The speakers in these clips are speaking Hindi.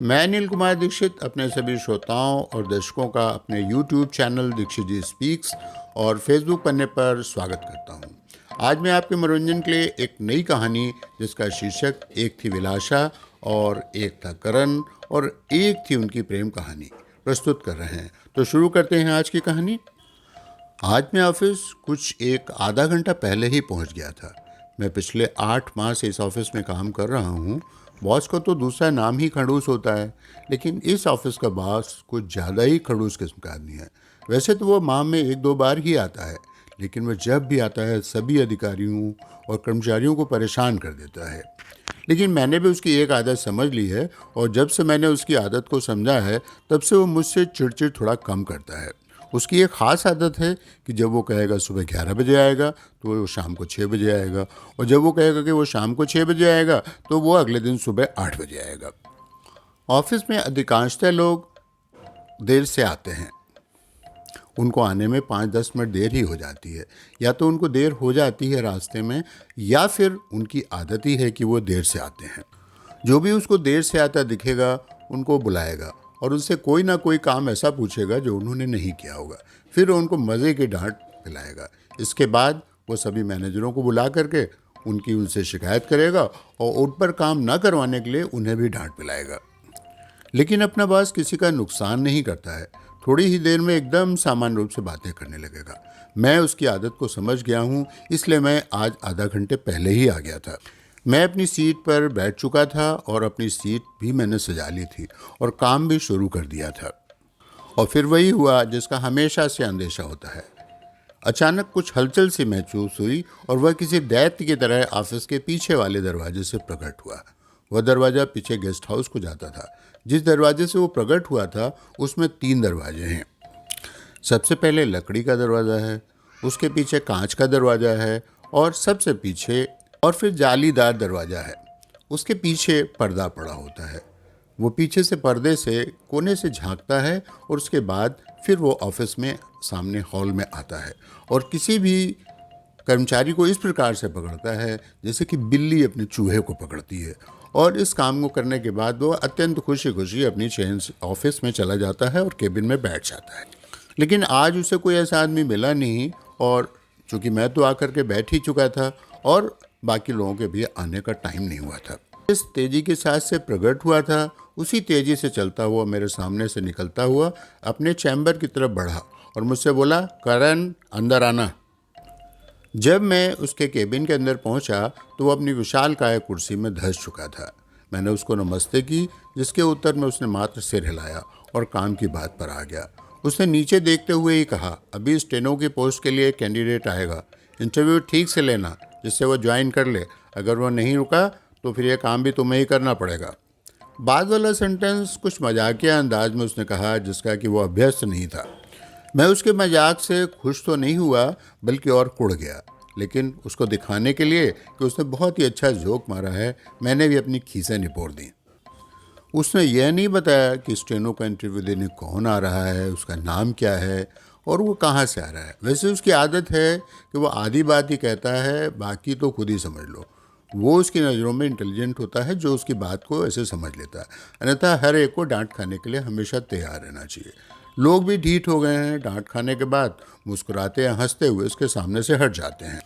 मैं अनिल कुमार दीक्षित अपने सभी श्रोताओं और दर्शकों का अपने YouTube चैनल दीक्षित जी स्पीक्स और फेसबुक पन्ने पर स्वागत करता हूं। आज मैं आपके मनोरंजन के लिए एक नई कहानी जिसका शीर्षक एक थी विलासा और एक था करण और एक थी उनकी प्रेम कहानी प्रस्तुत कर रहे हैं। तो शुरू करते हैं आज की कहानी। आज मैं ऑफिस कुछ एक आधा घंटा पहले ही पहुंच गया था। मैं पिछले 8 माह से इस ऑफिस में काम कर रहा हूं। बॉस को तो दूसरा नाम ही खड़ूस होता है, लेकिन इस ऑफिस का बॉस कुछ ज़्यादा ही खड़ूस किस्म का आदमी है। वैसे तो वो माह में 1-2 बार ही आता है, लेकिन वह जब भी आता है सभी अधिकारियों और कर्मचारियों को परेशान कर देता है। लेकिन मैंने भी उसकी एक आदत समझ ली है और जब से मैंने उसकी आदत को समझा है तब से वो मुझसे चिड़चिड़ थोड़ा कम करता है। उसकी एक ख़ास आदत है कि जब वो कहेगा सुबह 11 बजे आएगा तो वो शाम को 6 बजे आएगा, और जब वो कहेगा कि वो शाम को 6 बजे आएगा तो वो अगले दिन सुबह 8 बजे आएगा। ऑफिस में अधिकांशतः लोग देर से आते हैं। उनको आने में 5-10 मिनट देर ही हो जाती है। या तो उनको देर हो जाती है रास्ते में, या फिर उनकी आदत ही है कि वो देर से आते हैं। जो भी उसको देर से आता दिखेगा उनको बुलाएगा और उनसे कोई ना कोई काम ऐसा पूछेगा जो उन्होंने नहीं किया होगा। फिर उनको मज़े की डांट पिलाएगा। इसके बाद वो सभी मैनेजरों को बुला करके उनसे शिकायत करेगा और उन पर काम ना करवाने के लिए उन्हें भी डांट पिलाएगा। लेकिन अपना बॉस किसी का नुकसान नहीं करता है। थोड़ी ही देर में एकदम सामान्य रूप से बातें करने लगेगा। मैं उसकी आदत को समझ गया हूँ, इसलिए मैं आज आधा घंटे पहले ही आ गया था। मैं अपनी सीट पर बैठ चुका था और अपनी सीट भी मैंने सजा ली थी और काम भी शुरू कर दिया था। और फिर वही हुआ जिसका हमेशा से अंदेशा होता है। अचानक कुछ हलचल सी महसूस हुई और वह किसी दैत्य की तरह ऑफिस के पीछे वाले दरवाजे से प्रकट हुआ। वह दरवाज़ा पीछे गेस्ट हाउस को जाता था। जिस दरवाजे से वो प्रकट हुआ था उसमें 3 दरवाजे हैं। सबसे पहले लकड़ी का दरवाज़ा है, उसके पीछे कांच का दरवाज़ा है और सबसे पीछे और फिर जालीदार दरवाज़ा है। उसके पीछे पर्दा पड़ा होता है। वो पीछे से पर्दे से कोने से झांकता है और उसके बाद फिर वो ऑफिस में सामने हॉल में आता है और किसी भी कर्मचारी को इस प्रकार से पकड़ता है जैसे कि बिल्ली अपने चूहे को पकड़ती है। और इस काम को करने के बाद वो अत्यंत खुशी खुशी अपनी चेन से ऑफिस में चला जाता है और केबिन में बैठ जाता है। लेकिन आज उसे कोई ऐसा आदमी मिला नहीं, और चूंकि मैं तो आकर के बैठ ही चुका था और बाकी लोगों के भी आने का टाइम नहीं हुआ था। इस तेजी के साथ से प्रकट हुआ था, उसी तेजी से चलता हुआ मेरे सामने से निकलता हुआ अपने चैम्बर की तरफ बढ़ा और मुझसे बोला, करण अंदर आना। जब मैं उसके केबिन के अंदर पहुंचा तो वो अपनी विशालकाय कुर्सी में धंस चुका था। मैंने उसको नमस्ते की, जिसके उत्तर में उसने मात्र सिर हिलाया और काम की बात पर आ गया। उसने नीचे देखते हुए ही कहा, अभी स्टेनो की पोस्ट के लिए कैंडिडेट आएगा, इंटरव्यू ठीक से लेना जिससे वो ज्वाइन कर ले। अगर वो नहीं रुका तो फिर ये काम भी तुम्हें ही करना पड़ेगा। बाद वाला सेंटेंस कुछ मजाकिया अंदाज में उसने कहा, जिसका कि वो अभ्यस्त नहीं था। मैं उसके मजाक से खुश तो नहीं हुआ बल्कि और कुड़ गया, लेकिन उसको दिखाने के लिए कि उसने बहुत ही अच्छा जोक मारा है मैंने भी अपनी खीसें निपोड़ दी। उसने यह नहीं बताया कि स्टेनो का इंटरव्यू देने कौन आ रहा है, उसका नाम क्या है और वो कहाँ से आ रहा है। वैसे उसकी आदत है कि वो आधी बात ही कहता है, बाकी तो खुद ही समझ लो। वो उसकी नज़रों में इंटेलिजेंट होता है जो उसकी बात को ऐसे समझ लेता है। अन्यथा हर एक को डांट खाने के लिए हमेशा तैयार रहना चाहिए। लोग भी ढीठ हो गए हैं, डांट खाने के बाद मुस्कुराते या हंसते हुए उसके सामने से हट जाते हैं।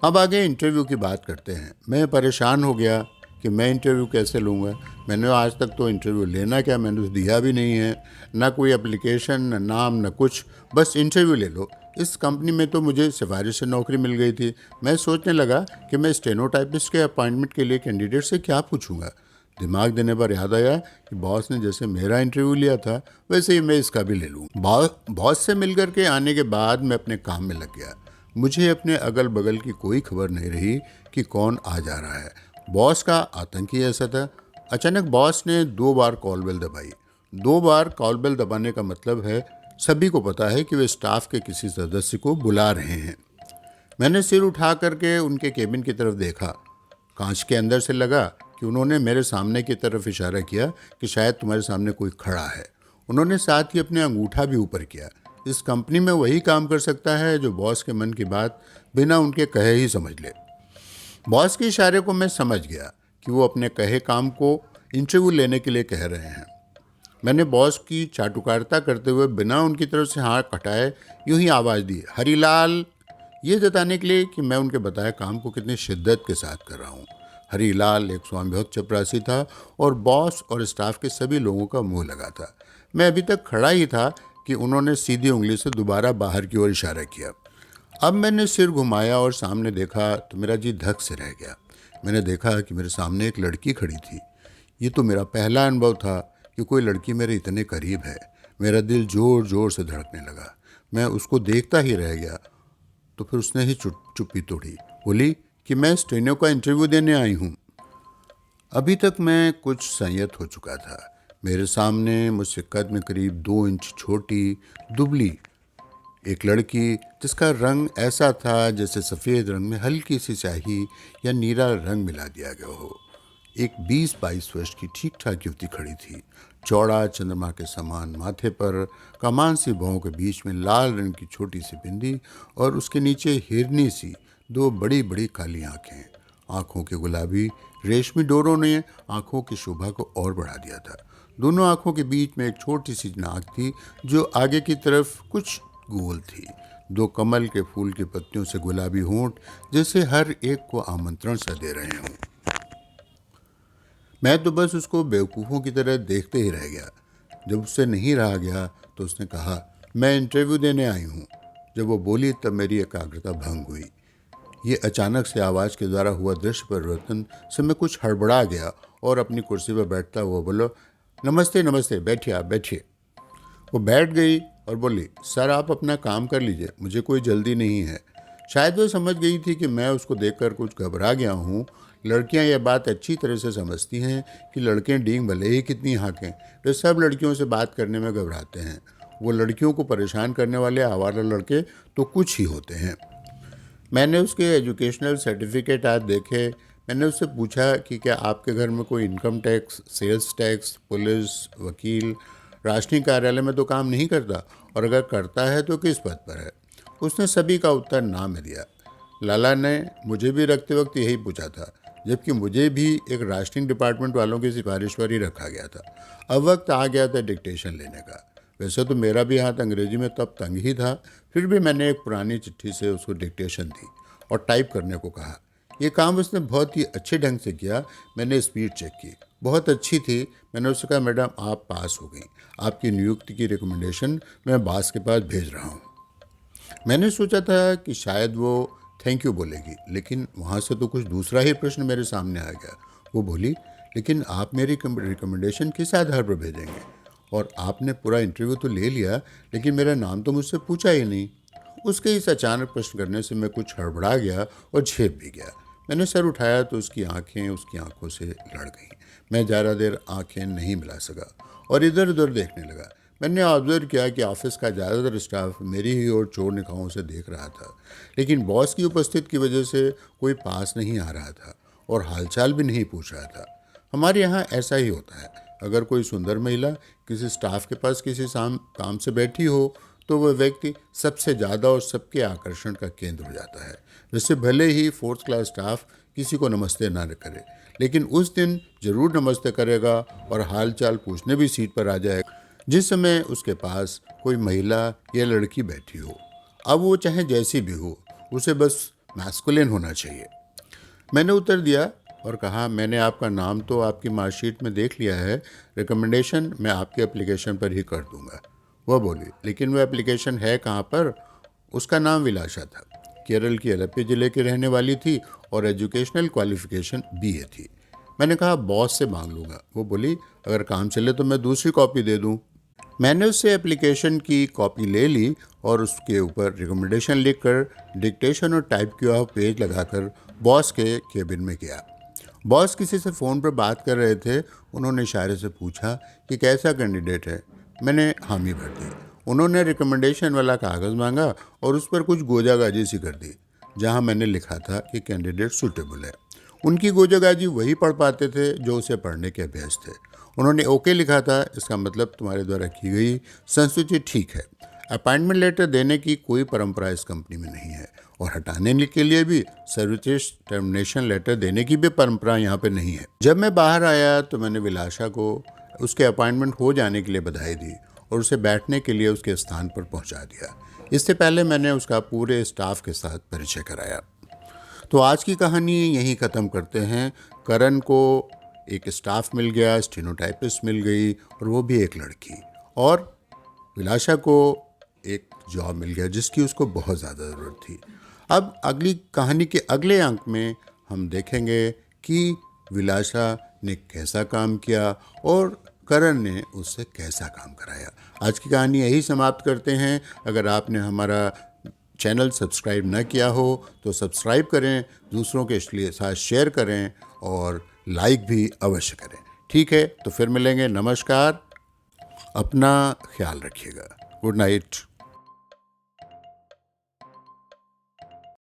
अब आगे इंटरव्यू की बात करते हैं। मैं परेशान हो गया कि मैं इंटरव्यू कैसे लूँगा। मैंने आज तक तो इंटरव्यू लेना क्या, मैंने तो दिया भी नहीं है, ना कोई एप्लीकेशन, ना नाम, ना कुछ, बस इंटरव्यू ले लो। इस कंपनी में तो मुझे सिफारिश से नौकरी मिल गई थी। मैं सोचने लगा कि मैं स्टेनोटाइपिस्ट के अपॉइंटमेंट के लिए कैंडिडेट से क्या पूछूंगा। दिमाग देने पर याद आया कि बॉस ने जैसे मेरा इंटरव्यू लिया था वैसे ही मैं इसका भी ले लूँ। बॉस से मिल करके आने के बाद मैं अपने काम में लग गया। मुझे अपने अगल बगल की कोई खबर नहीं रही कि कौन आ जा रहा है। बॉस का आतंक ही ऐसा था। अचानक बॉस ने 2 बार कॉल बेल दबाई। 2 बार कॉल बेल दबाने का मतलब है सभी को पता है कि वे स्टाफ के किसी सदस्य को बुला रहे हैं। मैंने सिर उठा करके उनके केबिन की तरफ देखा। कांच के अंदर से लगा कि उन्होंने मेरे सामने की तरफ इशारा किया कि शायद तुम्हारे सामने कोई खड़ा है। उन्होंने साथ ही अपने अंगूठा भी ऊपर किया। इस कंपनी में वही काम कर सकता है जो बॉस के मन की बात बिना उनके कहे ही समझ ले। बॉस के इशारे को मैं समझ गया कि वो अपने कहे काम को इंटरव्यू लेने के लिए कह रहे हैं। मैंने बॉस की चाटुकारिता करते हुए बिना उनकी तरफ से हाथ हटाए यूं ही आवाज़ दी, हरीलाल, ये जताने के लिए कि मैं उनके बताए काम को कितनी शिद्दत के साथ कर रहा हूँ। हरीलाल एक स्वामी भक्त चपरासी था और बॉस और स्टाफ के सभी लोगों का मुंह लगा था। मैं अभी तक खड़ा ही था कि उन्होंने सीधी उंगली से दोबारा बाहर की ओर इशारा किया। अब मैंने सिर घुमाया और सामने देखा तो मेरा जी धक से रह गया। मैंने देखा कि मेरे सामने एक लड़की खड़ी थी। ये तो मेरा पहला अनुभव था कि कोई लड़की मेरे इतने करीब है। मेरा दिल ज़ोर ज़ोर से धड़कने लगा। मैं उसको देखता ही रह गया। तो फिर उसने ही चुप्पी तोड़ी, बोली कि मैं स्टेनो का इंटरव्यू देने आई हूँ। अभी तक मैं कुछ संयत हो चुका था। मेरे सामने मुझसे कद में करीब 2 इंच छोटी, दुबली एक लड़की, जिसका रंग ऐसा था जैसे सफ़ेद रंग में हल्की सी स्याही या नीला रंग मिला दिया गया हो। एक 20-22 वर्ष की ठीक ठाक युवती खड़ी थी। चौड़ा चंद्रमा के समान माथे पर, कमान सी भौं के बीच में लाल रंग की छोटी सी बिंदी और उसके नीचे हिरनी सी 2 बड़ी बड़ी काली आंखें। आंखों के गुलाबी रेशमी डोरों ने आंखों की शोभा को और बढ़ा दिया था। दोनों आंखों के बीच में एक छोटी सी नाक थी जो आगे की तरफ कुछ गोल थी। 2 कमल के फूल की पत्तियों से गुलाबी होंठ जैसे हर एक को आमंत्रण सा दे रहे हों। मैं तो बस उसको बेवकूफ़ों की तरह देखते ही रह गया। जब उससे नहीं रहा गया तो उसने कहा, मैं इंटरव्यू देने आई हूँ। जब वो बोली तब मेरी एकाग्रता भंग हुई। ये अचानक से आवाज़ के द्वारा हुआ दृश्य परिवर्तन से मैं कुछ हड़बड़ा गया और अपनी कुर्सी पर बैठता हुआ बोलो, नमस्ते नमस्ते, बैठिए आप बैठिए। वो बैठ गई और बोली, सर आप अपना काम कर लीजिए, मुझे कोई जल्दी नहीं है। शायद वो समझ गई थी कि मैं उसको देखकर कुछ घबरा गया हूँ। लड़कियाँ यह बात अच्छी तरह से समझती हैं कि लड़के डींग भले ही कितनी हाँकें, वे सब लड़कियों से बात करने में घबराते हैं। वो लड़कियों को परेशान करने वाले आवारा लड़के तो कुछ ही होते हैं। मैंने उसके एजुकेशनल सर्टिफिकेट आज देखे। मैंने उससे पूछा कि क्या आपके घर में कोई income tax, sales tax, police, वकील, राष्ट्रीय कार्यालय में तो काम नहीं करता, और अगर करता है तो किस पद पर है। उसने सभी का उत्तर ना में दिया। लाला ने मुझे भी रखते वक्त यही पूछा था, जबकि मुझे भी एक राष्ट्रीय डिपार्टमेंट वालों की सिफारिश पर ही रखा गया था। अब वक्त आ गया था डिक्टेशन लेने का। वैसे तो मेरा भी हाथ अंग्रेजी में तब तंग ही था, फिर भी मैंने एक पुरानी चिट्ठी से उसको डिक्टेशन दी और टाइप करने को कहा। ये काम उसने बहुत ही अच्छे ढंग से किया। मैंने स्पीड चेक की, बहुत अच्छी थी। मैंने उससे कहा, मैडम आप पास हो गई, आपकी नियुक्ति की रिकमेंडेशन मैं बॉस के पास भेज रहा हूँ। मैंने सोचा था कि शायद वो थैंक यू बोलेगी, लेकिन वहाँ से तो कुछ दूसरा ही प्रश्न मेरे सामने आ गया। वो बोली, लेकिन आप मेरी रिकमेंडेशन किस आधार पर भेजेंगे? और आपने पूरा इंटरव्यू तो ले लिया, लेकिन मेरा नाम तो मुझसे पूछा ही नहीं। उसके इस अचानक प्रश्न करने से मैं कुछ हड़बड़ा गया और झेप भी गया। मैंने सर उठाया तो उसकी आंखें उसकी आंखों से लड़ गईं। मैं ज़्यादा देर आंखें नहीं मिला सका और इधर उधर देखने लगा। मैंने ऑब्जर्व किया कि ऑफिस का ज़्यादातर स्टाफ मेरी ही ओर चोर निगाहों से देख रहा था, लेकिन बॉस की उपस्थिति की वजह से कोई पास नहीं आ रहा था और हालचाल भी नहीं पूछ रहा था। हमारे यहाँ ऐसा ही होता है। अगर कोई सुंदर महिला किसी स्टाफ के पास किसी काम से बैठी हो तो वह व्यक्ति सबसे ज़्यादा और सबके आकर्षण का केंद्र हो जाता है। वैसे भले ही 4th क्लास स्टाफ किसी को नमस्ते ना करे, लेकिन उस दिन ज़रूर नमस्ते करेगा और हाल चाल पूछने भी सीट पर आ जाएगा जिस समय उसके पास कोई महिला या लड़की बैठी हो। अब वो चाहे जैसी भी हो, उसे बस मैस्कुलिन होना चाहिए। मैंने उत्तर दिया और कहा, मैंने आपका नाम तो आपकी मार्कशीट में देख लिया है, रिकमेंडेशन मैं आपके एप्लीकेशन पर ही कर दूंगा। वह बोली, लेकिन वह एप्लीकेशन है कहाँ पर? उसका नाम विलासा था। केरल की अलेप्पी ज़िले की रहने वाली थी और एजुकेशनल क्वालिफिकेशन BA थी। मैंने कहा, बॉस से मांग लूँगा। वो बोली, अगर काम चले तो मैं दूसरी कॉपी दे दूँ। मैंने उससे एप्लीकेशन की कॉपी ले ली और उसके ऊपर रिकमेंडेशन लिखकर डिक्टेशन और टाइप किया हुआ पेज लगाकर बॉस के केबिन में गया। बॉस किसी से फ़ोन पर बात कर रहे थे। उन्होंने इशारे से पूछा कि कैसा कैंडिडेट है। मैंने हामी भर दी। उन्होंने रिकमेंडेशन वाला कागज़ मांगा और उस पर कुछ गोजागाजी सी कर दी जहां मैंने लिखा था कि कैंडिडेट सूटेबल है। उनकी गोजागाजी वही पढ़ पाते थे जो उसे पढ़ने के अभ्यस्त थे। उन्होंने ओके लिखा था, इसका मतलब तुम्हारे द्वारा की गई संस्तुति ठीक है। अपॉइंटमेंट लेटर देने की कोई परंपरा इस कंपनी में नहीं है और हटाने के लिए भी सर्विस टर्मिनेशन लेटर देने की भी परंपरा यहाँ पे नहीं है। जब मैं बाहर आया तो मैंने विलासा को उसके अपॉइंटमेंट हो जाने के लिए बधाई दी और उसे बैठने के लिए उसके स्थान पर पहुँचा दिया। इससे पहले मैंने उसका पूरे स्टाफ के साथ परिचय कराया। तो आज की कहानी यहीं ख़त्म करते हैं। करण को एक स्टाफ मिल गया, स्टेनोटाइपिस्ट मिल गई और वो भी एक लड़की, और विलासा को एक जॉब मिल गया जिसकी उसको बहुत ज़्यादा ज़रूरत थी। अब अगली कहानी के अगले अंक में हम देखेंगे कि विलासा ने कैसा काम किया और करण ने उससे कैसा काम कराया। आज की कहानी यही समाप्त करते हैं। अगर आपने हमारा चैनल सब्सक्राइब न किया हो तो सब्सक्राइब करें, दूसरों के साथ शेयर करें और लाइक भी अवश्य करें। ठीक है, तो फिर मिलेंगे। नमस्कार, अपना ख्याल रखिएगा। Good night.